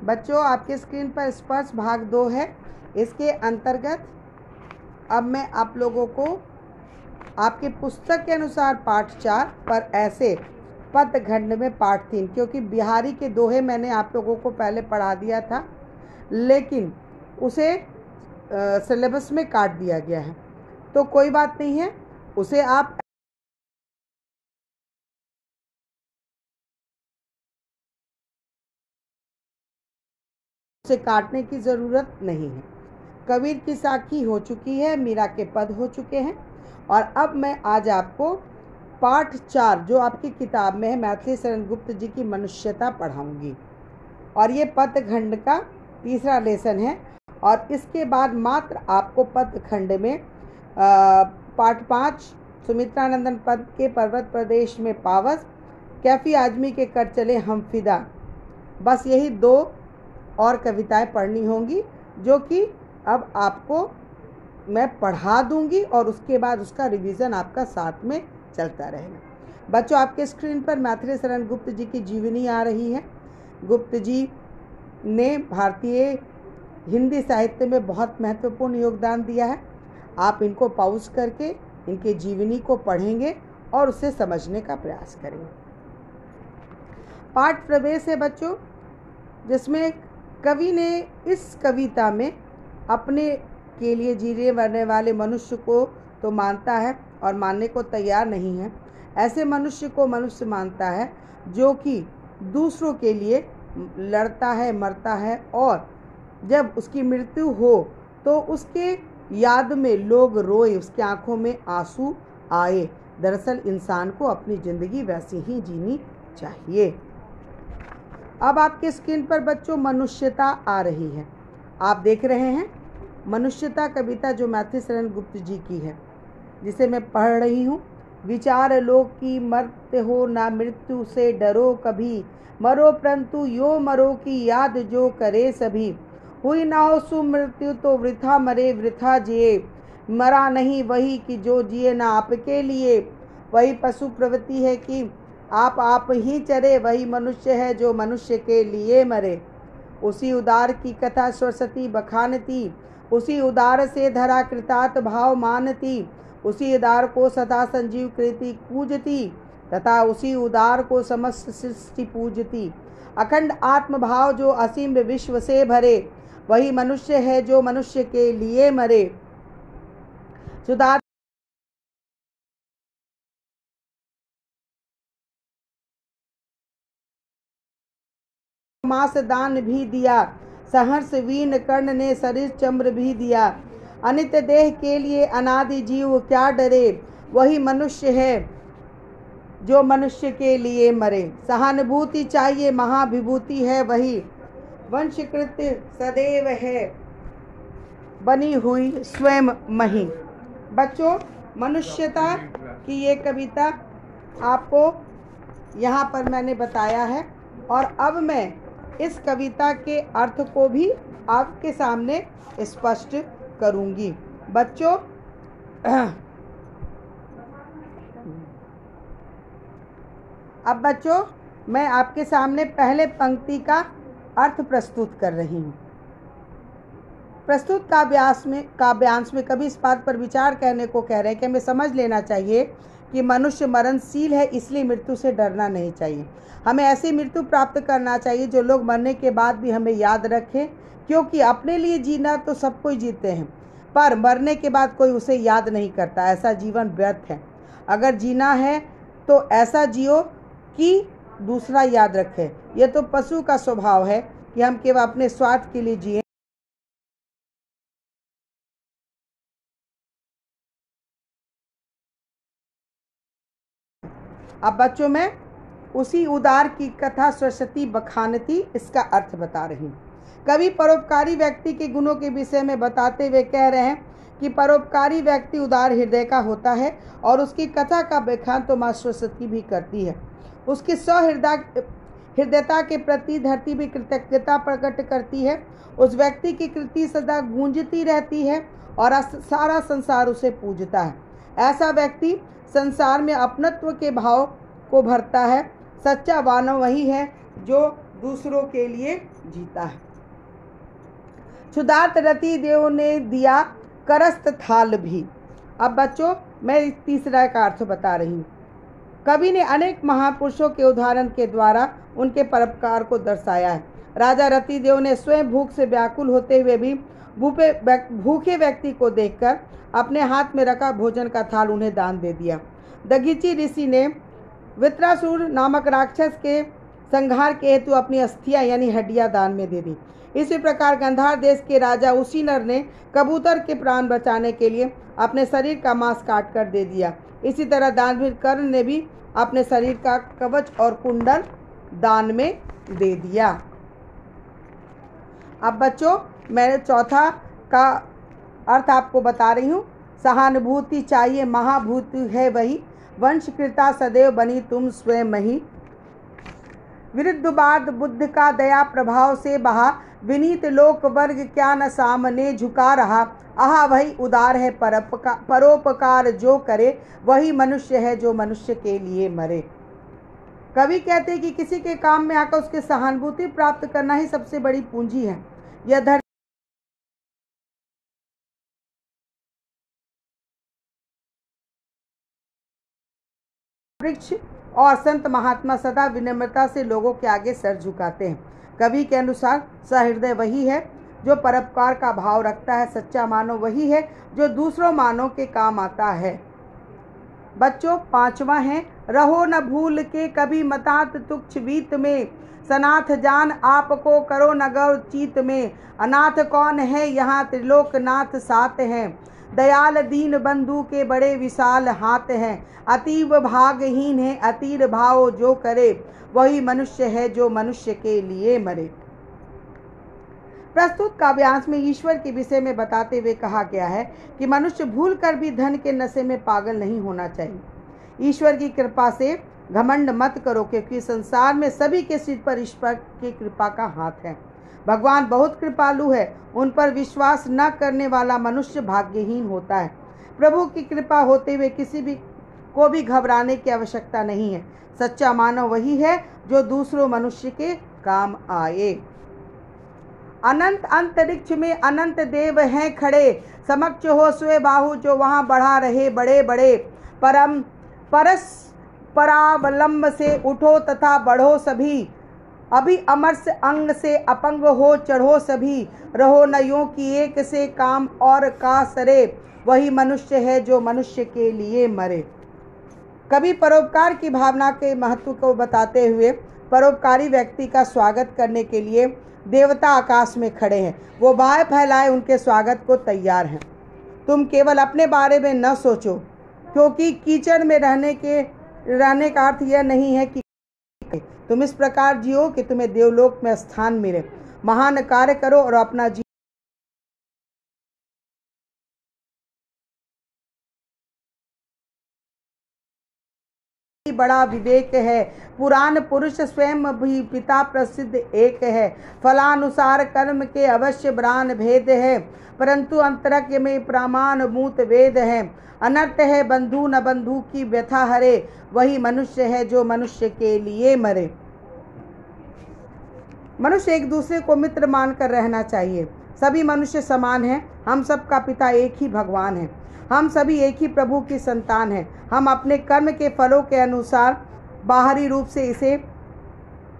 बच्चों, आपके स्क्रीन पर स्पर्श भाग 2 है। इसके अंतर्गत अब मैं आप लोगों को आपके पुस्तक के अनुसार पाठ 4 पर ऐसे पदखंड में पाठ 3, क्योंकि बिहारी के दोहे मैंने आप लोगों को पहले पढ़ा दिया था, लेकिन उसे सिलेबस में काट दिया गया है, तो कोई बात नहीं है, उसे आप उसे काटने की ज़रूरत नहीं है। कबीर की साखी हो चुकी है, मीरा के पद हो चुके हैं, और अब मैं आज आपको पाठ 4 जो आपकी किताब में है मैथिली शरण गुप्त जी की मनुष्यता पढ़ाऊंगी, और ये पदखंड का तीसरा लेसन है। और इसके बाद मात्र आपको पदखंड में पाठ 5 सुमित्रानंदन पद के पर्वत प्रदेश में पावस, कैफी आजमी के कर चले हम फिदा, बस यही 2 और कविताएं पढ़नी होंगी, जो कि अब आपको मैं पढ़ा दूंगी और उसके बाद उसका रिवीजन आपका साथ में चलता रहेगा। बच्चों, आपके स्क्रीन पर मैथिली शरण गुप्त जी की जीवनी आ रही है। गुप्त जी ने भारतीय हिंदी साहित्य में बहुत महत्वपूर्ण योगदान दिया है। आप इनको पॉज करके इनके जीवनी को पढ़ेंगे और उसे समझने का प्रयास करेंगे। पाठ प्रवेश है बच्चों, जिसमें कवि ने इस कविता में अपने के लिए जीने मरने वाले मनुष्य को तो मानता है और मानने को तैयार नहीं है। ऐसे मनुष्य को मनुष्य मानता है जो कि दूसरों के लिए लड़ता है, मरता है, और जब उसकी मृत्यु हो तो उसके याद में लोग रोए, उसकी आंखों में आंसू आए। दरअसल इंसान को अपनी ज़िंदगी वैसी ही जीनी चाहिए। अब आपके स्क्रीन पर बच्चों मनुष्यता आ रही है। आप देख रहे हैं मनुष्यता कविता जो मैथिली शरण गुप्त जी की है, जिसे मैं पढ़ रही हूँ। विचार लो कि मरते हो ना मृत्यु से डरो कभी, मरो परंतु यो मरो की याद जो करे सभी। हुई ना हो सु मृत्यु तो वृथा मरे वृथा जिए, मरा नहीं वही कि जो जिए ना आपके लिए। वही पशु प्रवृत्ति है कि आप ही चरे, वही मनुष्य है जो मनुष्य के लिए मरे। उसी उदार की कथा सरस्वती बखानती, उसी उदार से धरा कृतार्थ भाव मानती, उसी उदार को सदा संजीव कृति पूजती, तथा उसी उदार को समस्त सृष्टि पूजती। अखंड आत्म भाव जो असीम विश्व से भरे, वही मनुष्य है जो मनुष्य के लिए मरे। सुदार मास दान भी दिया, सहर्ष वीन कर्ण ने शरीर चम्र भी दिया। अनित्य देह के लिए अनादि जीव क्या डरे, वही मनुष्य है जो मनुष्य के लिए मरे। सहानुभूति चाहिए महाविभूति है वही, वंशकृत सदैव है बनी हुई स्वयं मही। बच्चों, मनुष्यता की ये कविता आपको यहाँ पर मैंने बताया है, और अब मैं इस कविता के अर्थ को भी आपके सामने स्पष्ट करूँगी। बच्चों, अब बच्चों मैं आपके सामने पहले पंक्ति का अर्थ प्रस्तुत कर रही हूँ। प्रस्तुत काव्यांश में कभी इस बात पर विचार करने को कह रहे हैं कि हमें समझ लेना चाहिए कि मनुष्य मरणशील है, इसलिए मृत्यु से डरना नहीं चाहिए। हमें ऐसी मृत्यु प्राप्त करना चाहिए जो लोग मरने के बाद भी हमें याद रखें, क्योंकि अपने लिए जीना तो सब कोई जीते हैं, पर मरने के बाद कोई उसे याद नहीं करता। ऐसा जीवन व्यर्थ है। अगर जीना है तो ऐसा जियो कि दूसरा याद रखे। यह तो पशु का स्वभाव है कि हम केवल अपने स्वार्थ के लिए जिए। अब बच्चों, मैं उसी उदार की कथा सरस्वती बखानती इसका अर्थ बता रही हूँ। कवि परोपकारी व्यक्ति के गुणों के विषय में बताते हुए कह रहे हैं कि परोपकारी व्यक्ति उदार हृदय का होता है, और उसकी कथा का बखान तो माँ सरस्वती भी करती है। उसकी हृदयता के प्रति धरती भी कृतज्ञता प्रकट करती है। उस व्यक्ति की कृति सदा गूंजती रहती है और सारा संसार उसे पूजता है। ऐसा व्यक्ति संसार में अपनत्व के भाव को भरता है। सच्चा मानव वही है जो दूसरों के लिए जीता है। क्षुधार्त रति देव ने दिया करस्त थाल भी। अब बच्चों मैं तीसरा का अर्थ बता रही हूँ। कवि ने अनेक महापुरुषों के उदाहरण के द्वारा उनके परोपकार को दर्शाया है। राजा रतिदेव ने स्वयं भूख से व्याकुल होते हुए भी भूखे व्यक्ति को देखकर अपने हाथ में रखा भोजन का थाल उन्हें दान दे दिया। दधीचि ऋषि ने वृत्रासुर नामक राक्षस के संहार के हेतु अपनी अस्थियां यानी हड्डियां दान में दे दी। इसी प्रकार गांधार देश के राजा उसीनर ने कबूतर के प्राण बचाने के लिए अपने शरीर का मांस काट कर दे दिया। इसी तरह दानवीर कर्ण ने भी अपने शरीर का कवच और कुंडल दान में दे दिया। अब बच्चों मैं चौथा का अर्थ आपको बता रही हूँ। सहानुभूति चाहिए महाभूति है वही, वंशकृता सदैव बनी तुम स्वयं ही। विरुद्धवाद बुद्ध का दया प्रभाव से बहा, विनीत लोक वर्ग क्या न सामने झुका रहा। आहा वही उदार है परोपकार जो करे, वही मनुष्य है जो मनुष्य के लिए मरे। कवि कहते हैं कि किसी के काम में आकर उसके सहानुभूति प्राप्त करना ही सबसे बड़ी पूंजी है। यह धर्म वृक्ष और संत महात्मा सदा विनम्रता से लोगों के आगे सर झुकाते हैं। कवि के अनुसार सहृदय वही है जो परोपकार का भाव रखता है। सच्चा मानव वही है जो दूसरों मानव के काम आता है। बच्चों पांचवा है, रहो न भूल के कभी मतात तुक्ष वीत में, सनाथ जान आपको करो न गौर चीत में। अनाथ कौन है यहाँ त्रिलोकनाथ साथ हैं, दयाल दीन बंधु के बड़े विशाल हाथ हैं। अतीव भागहीन है अतीर भाव जो करे, वही मनुष्य है जो मनुष्य के लिए मरे। प्रस्तुत काव्यांश में ईश्वर के विषय में बताते हुए कहा गया है कि मनुष्य भूल कर भी धन के नशे में पागल नहीं होना चाहिए। ईश्वर की कृपा से घमंड मत करो, क्योंकि संसार में सभी के सिर पर ईश्वर की कृपा का हाथ है। भगवान बहुत कृपालु है, उन पर विश्वास न करने वाला मनुष्य भाग्यहीन होता है। प्रभु की कृपा होते हुए किसी भी को भी घबराने की आवश्यकता नहीं है। सच्चा मानव वही है जो दूसरों मनुष्य के काम आए। अनंत अंतरिक्ष में अनंत देव हैं खड़े, समक्ष हो स्वे बाहु जो वहाँ बढ़ा रहे बड़े बड़े। परावलंब से उठो तथा बढ़ो सभी, अभी अमरस अंग से अपंग हो चढ़ो सभी। रहो नयों की एक से काम और का सरे, वही मनुष्य है जो मनुष्य के लिए मरे। कभी परोपकार की भावना के महत्व को बताते हुए परोपकारी व्यक्ति का स्वागत करने के लिए देवता आकाश में खड़े हैं। वो बाहें फैलाए उनके स्वागत को तैयार हैं। तुम केवल अपने बारे में न सोचो, क्योंकि कीचड़ में रहने का अर्थ यह नहीं है कि तुम इस प्रकार जियो कि तुम्हें देवलोक में स्थान मिले। महान कार्य करो और अपना बड़ा विवेक है। पुराण पुरुष स्वयं भी पिता प्रसिद्ध एक है। फलानुसार कर्म के अवश्य ब्रान भेद है, परंतु अंतरज्ञ में प्रमाण मूत वेद है। अनर्थ है बंधु न बंधु की व्यथा हरे, वही मनुष्य है जो मनुष्य के लिए मरे। मनुष्य एक दूसरे को मित्र मानकर रहना चाहिए। सभी मनुष्य समान हैं। हम सबका पिता एक ही भगवान है। हम सभी एक ही प्रभु की संतान हैं। हम अपने कर्म के फलों के अनुसार बाहरी रूप से इसे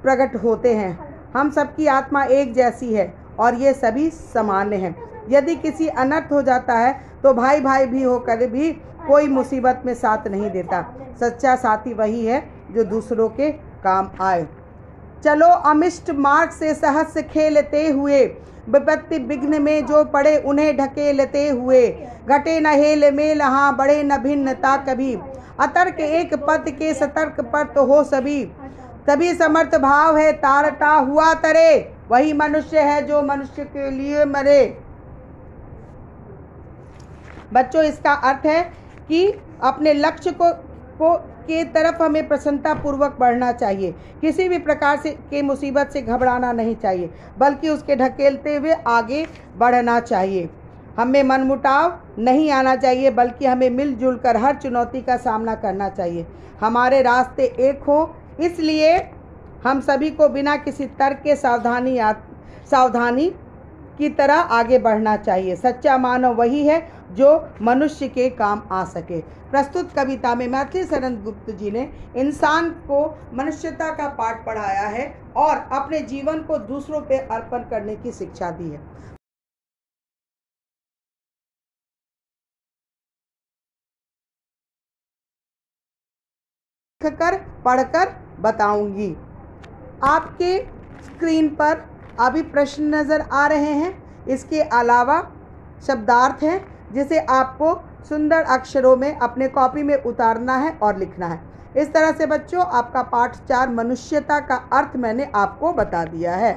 प्रकट होते हैं। हम सबकी आत्मा एक जैसी है और ये सभी सामान्य हैं। यदि किसी अनर्थ हो जाता है तो भाई भाई भी होकर भी कोई मुसीबत में साथ नहीं देता। सच्चा साथी वही है जो दूसरों के काम आए। चलो अमिष्ट मार्ग से सहस्य खेलते हुए, विपत्ति विघ्न में जो पड़े उन्हें ढकेलते हुए। घटे न हेल मेल हाँ बढ़े न भिन्नता कभी, अतर्क एक पद के सतर्क पर तो हो सभी। तभी समर्थ भाव है तारता हुआ तरे, वही मनुष्य है जो मनुष्य के लिए मरे। बच्चों इसका अर्थ है कि अपने लक्ष्य को के तरफ हमें प्रसन्नता पूर्वक बढ़ना चाहिए। किसी भी प्रकार से के मुसीबत से घबराना नहीं चाहिए, बल्कि उसके ढकेलते हुए आगे बढ़ना चाहिए। हमें मनमुटाव नहीं आना चाहिए, बल्कि हमें मिलजुल कर हर चुनौती का सामना करना चाहिए। हमारे रास्ते एक हो, इसलिए हम सभी को बिना किसी तर्क के सावधानी की तरह आगे बढ़ना चाहिए। सच्चा मानव वही है जो मनुष्य के काम आ सके। प्रस्तुत कविता में मैथिली शरण गुप्त जी ने इंसान को मनुष्यता का पाठ पढ़ाया है और अपने जीवन को दूसरों पे अर्पण करने की शिक्षा दी है। पढ़कर बताऊंगी। आपके स्क्रीन पर अभी प्रश्न नज़र आ रहे हैं। इसके अलावा शब्दार्थ हैं जिसे आपको सुंदर अक्षरों में अपने कॉपी में उतारना है और लिखना है। इस तरह से बच्चों, आपका पाठ 4 मनुष्यता का अर्थ मैंने आपको बता दिया है।